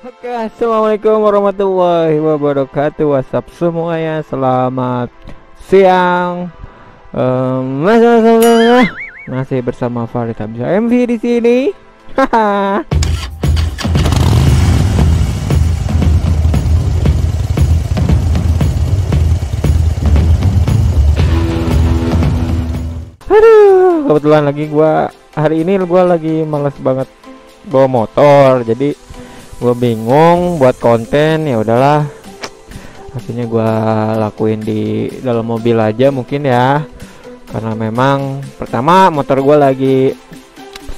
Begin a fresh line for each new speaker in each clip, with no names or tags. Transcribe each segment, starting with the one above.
Oke, assalamualaikum warahmatullahi wabarakatuh. WhatsApp semuanya, selamat siang. Masih bersama Farid Hamzah MV di sini. Haha. Aduh, kebetulan lagi hari ini gua lagi males banget bawa motor, jadi gue bingung buat konten. Ya udahlah, akhirnya gue lakuin di dalam mobil aja mungkin ya, karena memang pertama motor gue lagi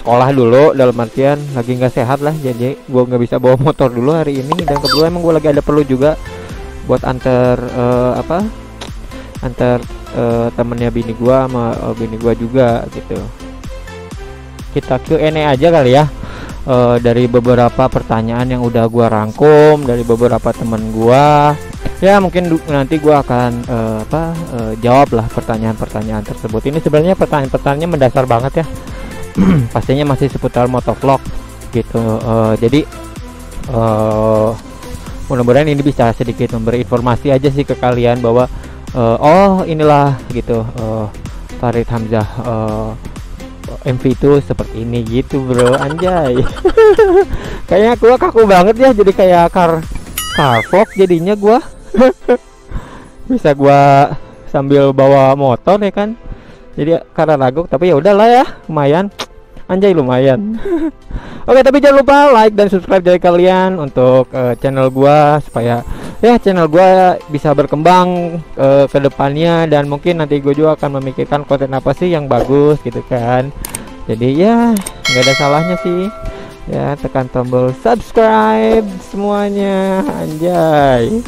sekolah dulu, dalam artian lagi nggak sehat lah, jadi gue nggak bisa bawa motor dulu hari ini. Dan kedua emang gue lagi ada perlu juga buat antar temennya bini gue sama bini gue juga gitu. Kita Q&A aja kali ya, dari beberapa pertanyaan yang udah gua rangkum dari beberapa temen gua. Ya mungkin nanti gua akan jawab lah pertanyaan-pertanyaan tersebut. Ini sebenarnya pertanyaan-pertanyaannya mendasar banget ya. Pastinya masih seputar motovlog gitu. Jadi mudah-mudahan ini bisa sedikit memberi informasi aja sih ke kalian bahwa oh inilah gitu, Farid Hamzah MV itu seperti ini gitu bro, anjay. Kayaknya gua kaku banget ya, jadi kayak car vlog jadinya gua. Bisa gua sambil bawa motor ya kan, jadi karena ragu, tapi ya udahlah ya, lumayan anjay, lumayan. Oke, tapi jangan lupa like dan subscribe dari kalian untuk channel gua, supaya ya channel gua bisa berkembang ke depannya, dan mungkin nanti gue juga akan memikirkan konten apa sih yang bagus gitu kan. Jadi ya nggak ada salahnya sih ya, tekan tombol subscribe semuanya, anjay.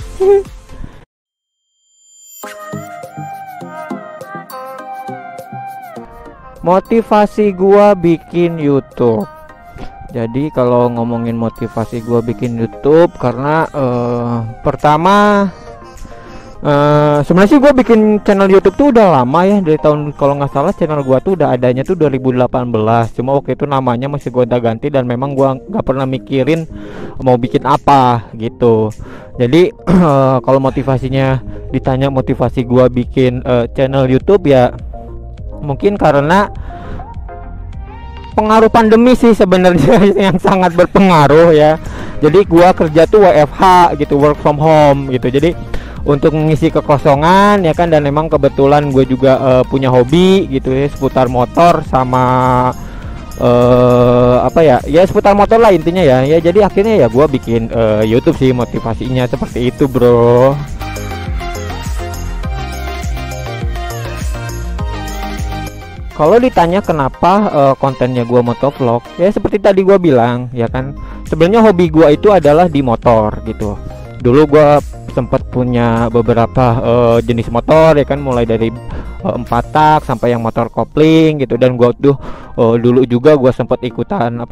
Motivasi gua bikin YouTube. Jadi kalau ngomongin motivasi gua bikin YouTube, karena pertama sebenarnya sih gue bikin channel YouTube tuh udah lama ya, dari tahun, kalau nggak salah channel gue tuh udah adanya tuh 2018. Cuma waktu itu namanya masih gonta-ganti, dan memang gue nggak pernah mikirin mau bikin apa gitu. Jadi kalau motivasinya ditanya motivasi gue bikin channel YouTube, ya mungkin karena pengaruh pandemi sih sebenarnya yang sangat berpengaruh ya. Jadi gue kerja tuh WFH gitu, work from home gitu. Jadi untuk mengisi kekosongan ya kan, dan memang kebetulan gue juga punya hobi gitu ya, seputar motor sama ya seputar motor lah intinya ya. Ya jadi akhirnya ya gue bikin YouTube sih, motivasinya seperti itu bro. Kalau ditanya kenapa kontennya gue motovlog, ya seperti tadi gue bilang ya kan, sebenarnya hobi gue itu adalah di motor gitu. Dulu gue sempat punya beberapa jenis motor ya kan, mulai dari 4 tak sampai yang motor kopling gitu. Dan gua tuh dulu juga gua sempat ikutan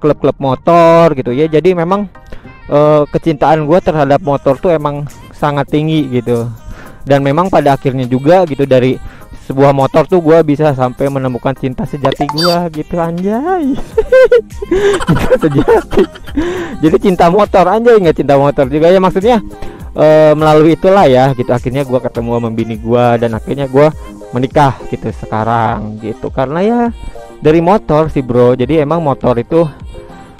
klub-klub motor gitu ya. Jadi memang kecintaan gua terhadap motor tuh emang sangat tinggi gitu. Dan memang pada akhirnya juga gitu, dari sebuah motor tuh gua bisa sampai menemukan cinta sejati gua gitu, anjay. Cinta sejati. Jadi cinta motor, anjay, nggak cinta motor juga ya, maksudnya melalui itulah ya gitu, akhirnya gue ketemu sama bini gue, dan akhirnya gue menikah gitu sekarang gitu, karena ya dari motor sih bro. Jadi emang motor itu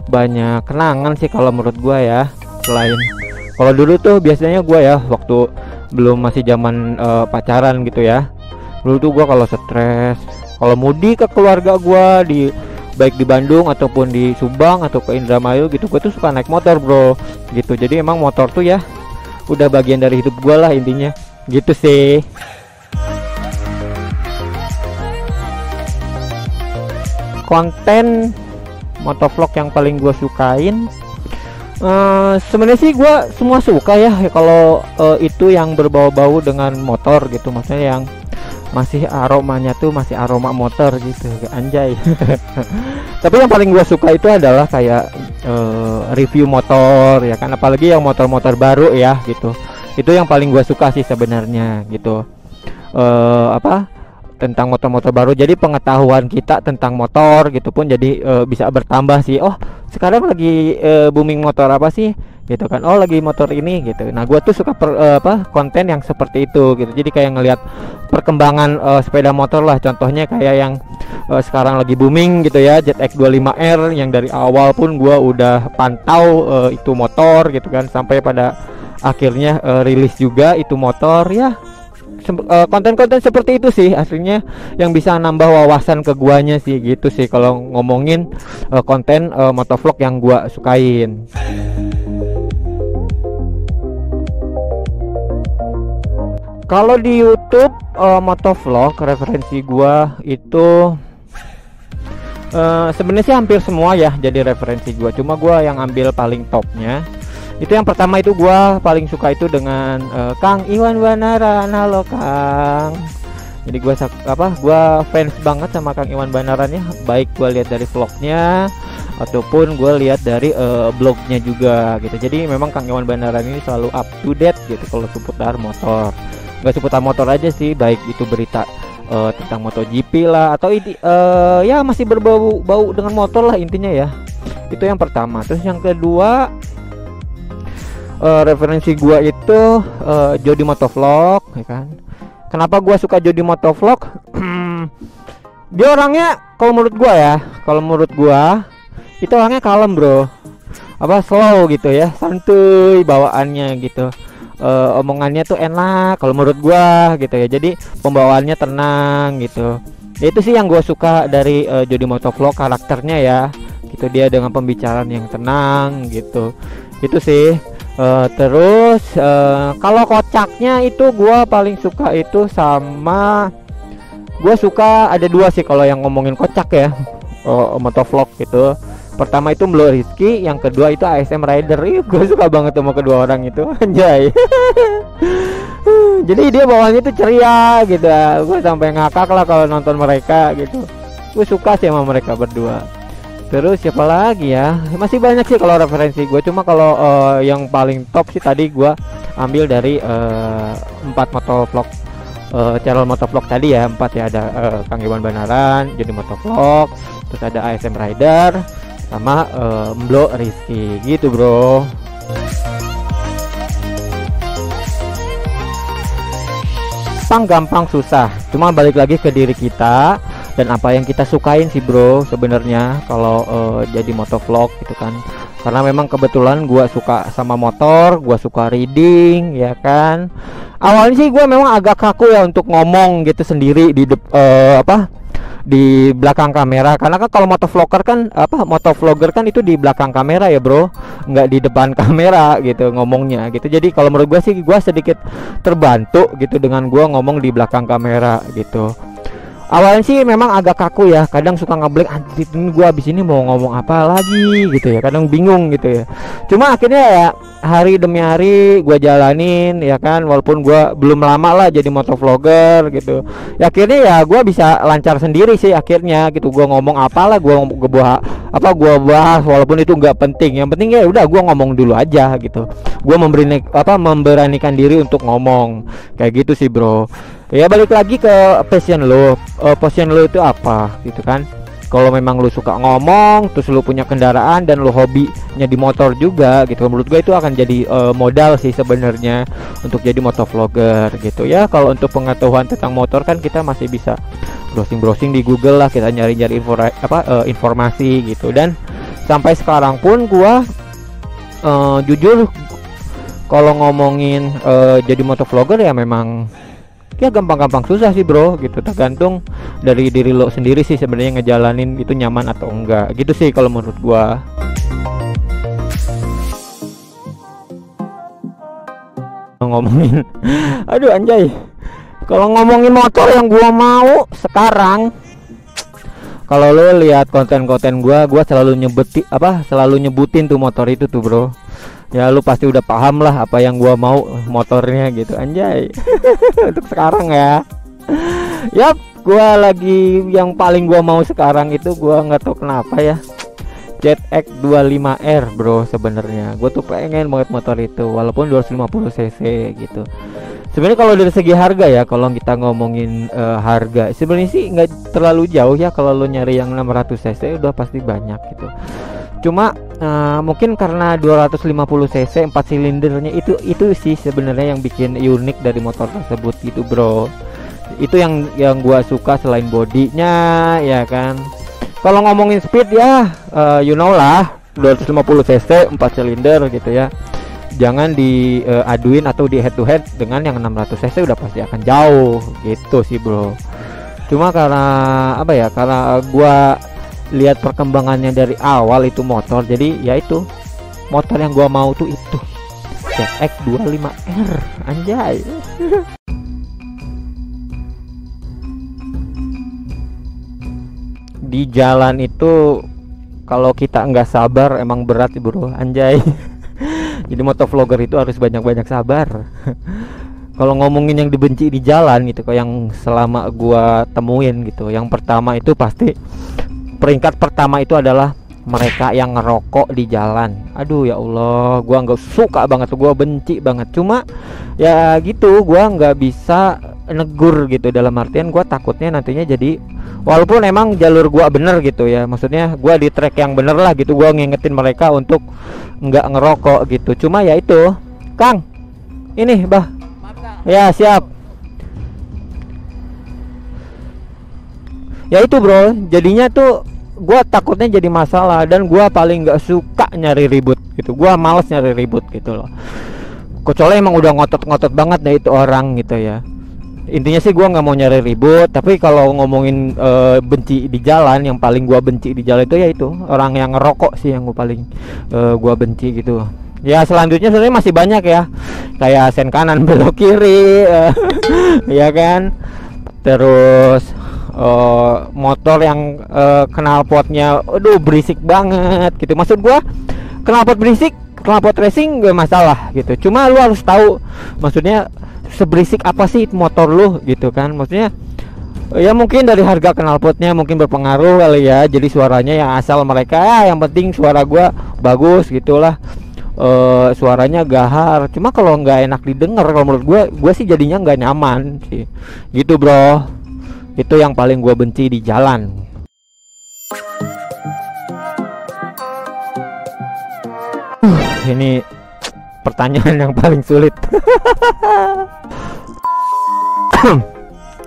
banyak kenangan sih kalau menurut gue ya. Selain kalau dulu tuh biasanya gue ya, waktu belum masih zaman pacaran gitu ya, dulu tuh gue kalau stres, kalau mudik ke keluarga gue di, baik di Bandung ataupun di Subang atau ke Indramayu gitu, gue tuh suka naik motor bro gitu. Jadi emang motor tuh ya udah bagian dari hidup gue lah intinya gitu sih. Konten motovlog yang paling gue sukain, sebenarnya sih gue semua suka ya, kalau itu yang berbau-bau dengan motor gitu, maksudnya yang masih aromanya tuh masih aroma motor gitu, anjay. Tapi yang paling gue suka itu adalah kayak review motor ya kan, apalagi yang motor-motor baru ya gitu. Itu yang paling gue suka sih sebenarnya gitu. tentang motor-motor baru. Jadi pengetahuan kita tentang motor gitu pun jadi bisa bertambah sih. Oh, sekarang lagi booming motor apa sih gitu kan. Oh, lagi motor ini gitu. Nah, gua tuh suka konten yang seperti itu gitu. Jadi kayak ngelihat perkembangan sepeda motor lah. Contohnya kayak yang sekarang lagi booming gitu ya, ZX25R, yang dari awal pun gua udah pantau itu motor gitu kan, sampai pada akhirnya rilis juga itu motor ya. Konten-konten seperti itu sih aslinya yang bisa nambah wawasan ke guanya sih gitu sih kalau ngomongin konten motovlog yang gua sukain. Kalau di YouTube motovlog referensi gua itu sebenarnya sih hampir semua ya jadi referensi gua, cuma gua yang ambil paling topnya. Itu yang pertama itu gua paling suka itu dengan Kang Iwan Banaran. Halo Kang. Jadi gua fans banget sama Kang Iwan Banaran ya. Baik gua lihat dari vlognya ataupun gua lihat dari blognya juga gitu. Jadi memang Kang Iwan Banaran ini selalu up to date gitu kalau seputar motor. Gak seputar motor aja sih, baik itu berita tentang MotoGP lah atau ya masih berbau dengan motor lah intinya ya. Itu yang pertama. Terus yang kedua, referensi gua itu Jody Motovlog ya kan. Kenapa gua suka Jody Motovlog? Dia orangnya kalau menurut gua itu orangnya kalem bro, slow gitu ya, santuy bawaannya gitu. Omongannya tuh enak kalau menurut gua gitu ya. Jadi pembawaannya tenang gitu. Ya, itu sih yang gua suka dari Jody Motovlog, karakternya ya gitu. Dia dengan pembicaraan yang tenang gitu. Itu sih. Terus kalau kocaknya itu gua paling suka itu sama, gua suka ada dua sih kalau yang ngomongin kocak ya, motovlog gitu. Pertama itu Mblo Rizky, yang kedua itu ASM Rider. Gue suka banget sama kedua orang itu, anjay. Jadi dia bawaannya tuh ceria gitu. Gue sampai ngakak lah kalau nonton mereka gitu. Gue suka sih sama mereka berdua. Terus siapa lagi ya? Masih banyak sih kalau referensi gue. Cuma kalau yang paling top sih tadi gue ambil dari 4 motovlog, channel motovlog tadi ya. 4 ya, ada Kang Iwan Banaran, Jody Motovlog, terus ada ASM Rider, sama Mblo Rizky gitu bro. Gampang susah, cuma balik lagi ke diri kita dan apa yang kita sukain sih bro sebenarnya kalau jadi motovlog gitu kan. Karena memang kebetulan gua suka sama motor, gua suka riding ya kan. Awalnya sih gua memang agak kaku ya untuk ngomong gitu sendiri di belakang kamera, karena kan kalau motovlogger kan itu di belakang kamera ya bro, nggak di depan kamera gitu ngomongnya gitu. Jadi kalau menurut gua sih gua sedikit terbantu gitu dengan gua ngomong di belakang kamera gitu. Awalnya sih memang agak kaku ya, kadang suka ngeblank, anjir ini gua abis ini mau ngomong apa lagi gitu ya, kadang bingung gitu ya. Cuma akhirnya ya hari demi hari gua jalanin ya kan, walaupun gua belum lama lah jadi motovlogger gitu. Ya akhirnya ya gua bisa lancar sendiri sih akhirnya gitu. Gua ngomong apalah, gua bahas walaupun itu nggak penting. Yang penting ya udah gua ngomong dulu aja gitu. Gua memberanikan diri untuk ngomong kayak gitu sih bro. Ya balik lagi ke passion lo. Passion lo itu apa gitu kan. Kalau memang lu suka ngomong, terus lu punya kendaraan dan lu hobinya di motor juga gitu, menurut gue itu akan jadi modal sih sebenarnya untuk jadi motovlogger gitu ya. Kalau untuk pengetahuan tentang motor kan kita masih bisa browsing di Google lah, kita nyari-nyari informasi gitu. Dan sampai sekarang pun gua jujur kalau ngomongin jadi motovlogger ya memang ya gampang-gampang susah sih bro gitu, tergantung dari diri lo sendiri sih sebenarnya ngejalanin itu nyaman atau enggak gitu sih kalau menurut gua. Ngomongin aduh anjay, kalau ngomongin motor yang gua mau sekarang, kalau lo lihat konten-konten gua selalu nyebutin tuh motor itu tuh bro. Ya lu pasti udah paham lah apa yang gua mau motornya gitu anjay. Untuk sekarang ya. Yap, gua lagi yang paling gua mau sekarang itu gua nggak tahu kenapa ya. ZX25R bro sebenarnya. Gua tuh pengen banget motor itu walaupun 250 cc gitu. Sebenarnya kalau dari segi harga ya, kalau kita ngomongin harga, sebenarnya sih nggak terlalu jauh ya. Kalau lo nyari yang 600 cc udah pasti banyak gitu. Cuma mungkin karena 250 cc 4 silindernya itu sih sebenarnya yang bikin unik dari motor tersebut gitu bro. Itu yang gua suka selain bodinya ya kan. Kalau ngomongin speed ya you know lah, 250 cc 4 silinder gitu ya. Jangan diaduin atau di head to head dengan yang 600 cc, udah pasti akan jauh gitu sih bro. Cuma karena apa ya, karena gua lihat perkembangannya dari awal itu motor, jadi ya itu motor yang gua mau tuh itu ZX25R anjay. Di jalan itu kalau kita nggak sabar emang berat sih bro, anjay. Jadi motovlogger itu harus banyak-banyak sabar. Kalau ngomongin yang dibenci di jalan gitu, kok yang selama gua temuin gitu, yang pertama itu pasti peringkat pertama itu adalah mereka yang ngerokok di jalan. Aduh ya Allah, gua nggak suka banget, gua benci banget. Cuma ya gitu, gua nggak bisa negur gitu, dalam artian gua takutnya nantinya jadi, walaupun emang jalur gua bener gitu ya, maksudnya gua di track yang bener lah gitu, gua ngingetin mereka untuk nggak ngerokok gitu. Cuma ya itu, Kang, ini bah, ya siap. Ya itu bro, jadinya tuh gua takutnya jadi masalah, dan gua paling nggak suka nyari ribut gitu. Gua males nyari ribut gitu loh, kecuali emang udah ngotot-ngotot banget deh itu orang gitu ya. Intinya sih gua nggak mau nyari ribut. Tapi kalau ngomongin benci di jalan, yang paling gua benci di jalan itu ya itu orang yang ngerokok sih, yang gua paling gua benci gitu. Ya selanjutnya sebenarnya masih banyak ya, kayak sen kanan belok kiri ya kan. Terus motor yang knalpotnya aduh berisik banget gitu. Maksud gua knalpot berisik, knalpot racing gak masalah gitu. Cuma lu harus tahu maksudnya seberisik apa sih motor lu gitu kan. Maksudnya ya mungkin dari harga knalpotnya mungkin berpengaruh kali ya. Jadi suaranya yang asal mereka ya, yang penting suara gua bagus gitulah, suaranya gahar. Cuma kalau nggak enak didengar, kalau menurut gua sih jadinya nggak nyaman sih gitu bro. Itu yang paling gua benci di jalan. Ini pertanyaan yang paling sulit.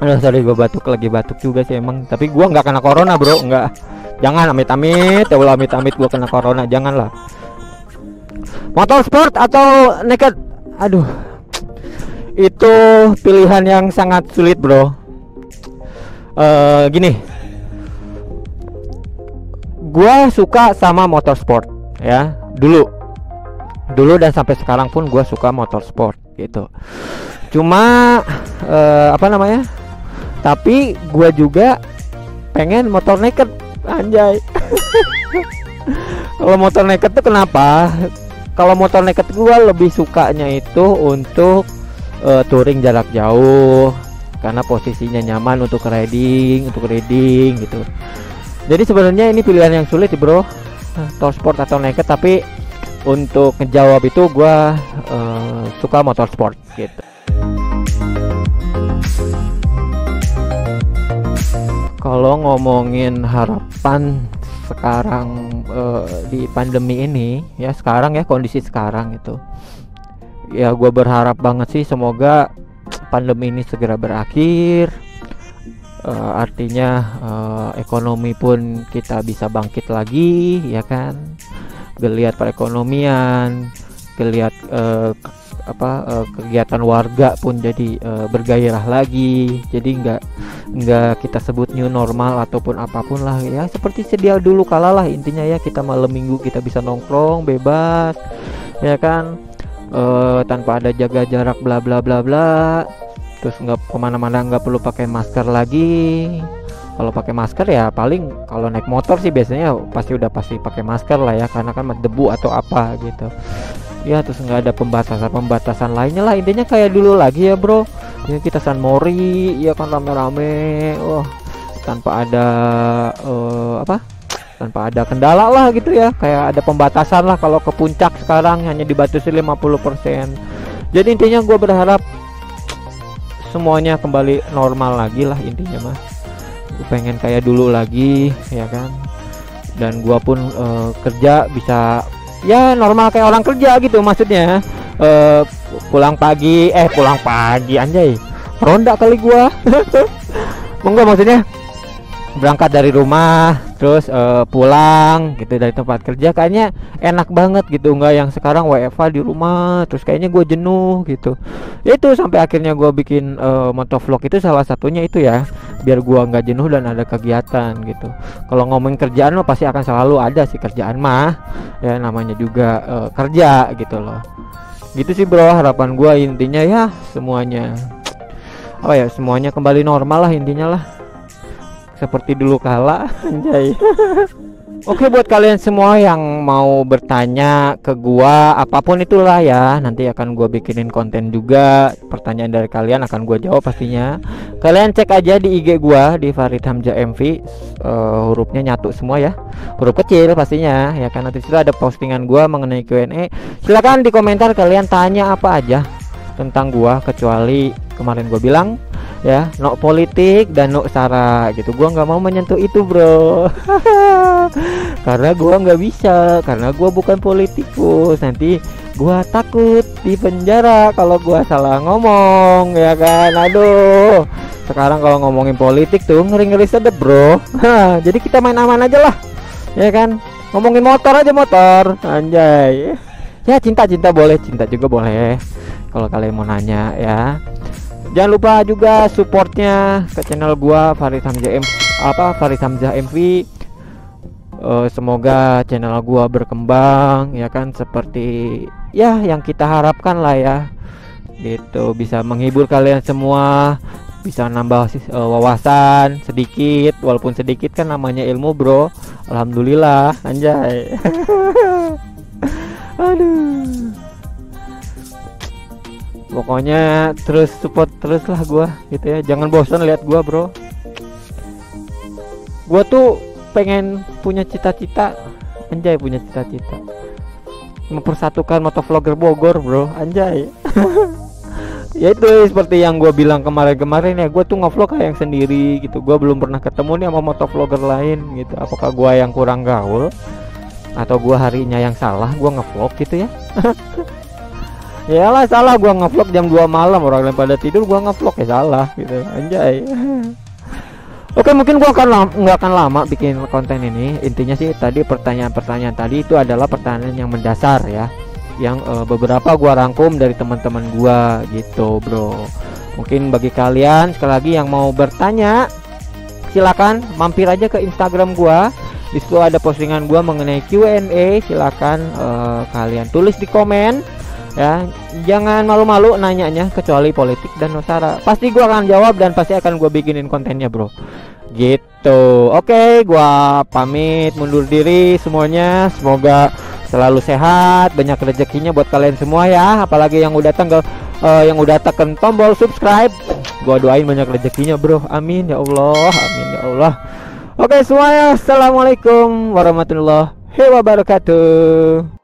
Aduh sorry, gue batuk, lagi batuk juga sih emang. Tapi gue nggak kena corona bro, nggak. Jangan amit-amit, ya Allah amit-amit gue kena corona, janganlah. Motor sport atau naked? Aduh, itu pilihan yang sangat sulit bro. Gini, gue suka sama motor sport ya, dulu dan sampai sekarang pun gue suka motor sport gitu. Cuma apa namanya, tapi gue juga pengen motor naked anjay. Kalau motor naked tuh kenapa? Kalau motor naked gue lebih sukanya itu untuk touring jarak jauh, karena posisinya nyaman untuk riding gitu. Jadi sebenarnya ini pilihan yang sulit bro, motor sport atau naked. Tapi untuk ngejawab itu gua suka motor sport gitu. Kalau ngomongin harapan sekarang di pandemi ini ya, sekarang ya kondisi sekarang itu ya, gua berharap banget sih semoga pandemi ini segera berakhir. Artinya ekonomi pun kita bisa bangkit lagi ya kan. Geliat perekonomian, geliat kegiatan warga pun jadi bergairah lagi. Jadi nggak kita sebut new normal ataupun apapun lah ya, seperti sedia dulu kala lah. Intinya ya kita malam minggu kita bisa nongkrong bebas ya kan, tanpa ada jaga jarak bla bla bla bla. Terus nggak kemana-mana, nggak perlu pakai masker lagi. Kalau pakai masker ya paling kalau naik motor sih biasanya pasti pakai masker lah ya, karena kan debu atau apa gitu ya. Terus nggak ada pembatasan lainnya lah. Intinya kayak dulu lagi ya bro. Ini kita San Mori ya kan, rame-rame, tanpa ada tanpa ada kendala lah gitu ya. Kayak ada pembatasan lah. Kalau ke puncak sekarang hanya dibatasi 50%. Jadi intinya gue berharap semuanya kembali normal lagi lah intinya mah. Gue pengen kayak dulu lagi ya kan, dan gua pun kerja bisa ya normal kayak orang kerja gitu maksudnya. Pulang pagi anjay, ronda kali gua. Enggak, maksudnya berangkat dari rumah terus pulang gitu dari tempat kerja, kayaknya enak banget gitu, enggak yang sekarang WFH di rumah terus kayaknya gue jenuh gitu. Itu sampai akhirnya gue bikin motovlog itu salah satunya itu ya, biar gue nggak jenuh dan ada kegiatan gitu. Kalau ngomongin kerjaan mah pasti akan selalu ada sih kerjaan mah ya, namanya juga kerja gitu loh. Gitu sih bro, harapan gue intinya ya semuanya apa ya, semuanya kembali normal lah intinya lah, seperti dulu kala anjay. Oke, buat kalian semua yang mau bertanya ke gua apapun itulah ya, nanti akan gua bikinin konten juga. Pertanyaan dari kalian akan gua jawab pastinya. Kalian cek aja di IG gua di Farid Hamzah MV, hurufnya nyatu semua ya, huruf kecil pastinya ya kan. Nanti situ ada postingan gua mengenai Q&A. Silakan di komentar kalian tanya apa aja tentang gua, kecuali kemarin gua bilang ya no politik dan no sara gitu. Gua nggak mau menyentuh itu bro. Karena gua nggak bisa, karena gua bukan politikus. Nanti gua takut di penjara kalau gua salah ngomong ya kan. Aduh, sekarang kalau ngomongin politik tuh ngeri-ngeri sedep bro. Jadi kita main aman aja lah ya kan, ngomongin motor aja, motor anjay ya. Cinta boleh, cinta juga boleh kalau kalian mau nanya ya. Jangan lupa juga supportnya ke channel gua Farid Hamzah MV. Semoga channel gua berkembang ya kan, seperti ya yang kita harapkan lah ya. Gitu, bisa menghibur kalian semua, bisa nambah wawasan sedikit, walaupun sedikit kan namanya ilmu bro. Alhamdulillah anjay. Aduh, pokoknya terus support terus lah gua gitu ya, jangan bosan lihat gua bro. Gua tuh pengen punya cita-cita anjay, punya cita-cita mempersatukan motovlogger Bogor bro anjay. Ya itu seperti yang gua bilang kemarin ya, gua tuh ngevlog kayak yang sendiri gitu. Gua belum pernah ketemu nih sama motovlogger lain gitu. Apakah gua yang kurang gaul atau gua harinya yang salah gua ngevlog gitu ya? Yalah salah gua ngevlog jam 2 malam, orang lain pada tidur, gua ngevlog ya salah gitu anjay. Oke, mungkin gua nggak akan lama bikin konten ini. Intinya sih tadi pertanyaan-pertanyaan tadi itu adalah pertanyaan yang mendasar ya, yang beberapa gua rangkum dari teman-teman gua gitu bro. Mungkin bagi kalian sekali lagi yang mau bertanya, silakan mampir aja ke Instagram gua. Di situ ada postingan gua mengenai Q&A. Silakan kalian tulis di komen ya, jangan malu-malu nanyanya, kecuali politik dan nosara. Pasti gua akan jawab dan pasti akan gua bikinin kontennya bro. Gitu. Oke, gua pamit mundur diri semuanya. Semoga selalu sehat, banyak rezekinya buat kalian semua ya. Apalagi yang udah tekan tombol subscribe, gua doain banyak rezekinya bro. Amin ya Allah, amin ya Allah. Oke semuanya, assalamualaikum warahmatullahi wabarakatuh.